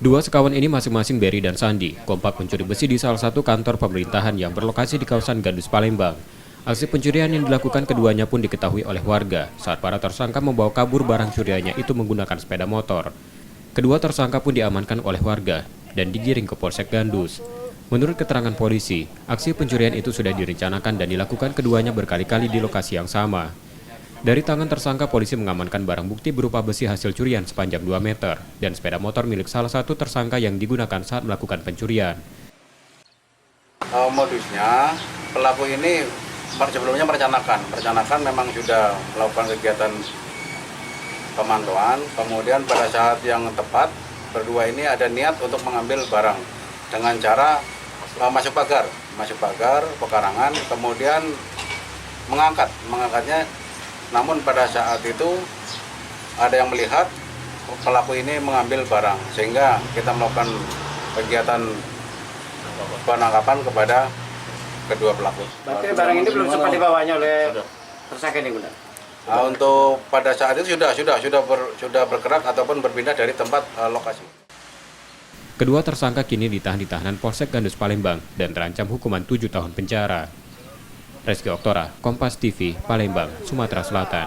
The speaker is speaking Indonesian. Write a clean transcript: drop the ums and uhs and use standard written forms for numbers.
Dua sekawan ini masing-masing Berry dan Sandi kompak mencuri besi di salah satu kantor pemerintahan yang berlokasi di kawasan Gandus, Palembang. Aksi pencurian yang dilakukan keduanya pun diketahui oleh warga saat para tersangka membawa kabur barang curiannya itu menggunakan sepeda motor. Kedua tersangka pun diamankan oleh warga dan digiring ke Polsek Gandus. Menurut keterangan polisi, aksi pencurian itu sudah direncanakan dan dilakukan keduanya berkali-kali di lokasi yang sama. Dari tangan tersangka, polisi mengamankan barang bukti berupa besi hasil curian sepanjang 2 meter dan sepeda motor milik salah satu tersangka yang digunakan saat melakukan pencurian. Modusnya, pelaku ini sebelumnya merencanakan memang sudah melakukan kegiatan pemantauan, kemudian pada saat yang tepat, berdua ini ada niat untuk mengambil barang dengan cara masuk pagar pekarangan, kemudian mengangkatnya. Namun pada saat itu ada yang melihat pelaku ini mengambil barang, sehingga kita melakukan kegiatan penangkapan kepada kedua pelaku. Berarti barang ini belum sempat dibawanya oleh tersangka ini, benar? Nah, untuk pada saat itu sudah bergerak ataupun berpindah dari tempat lokasi. Kedua tersangka kini ditahan di tahanan Polsek Gandus, Palembang dan terancam hukuman 7 tahun penjara. Reski Oktora, Kompas TV, Palembang, Sumatera Selatan.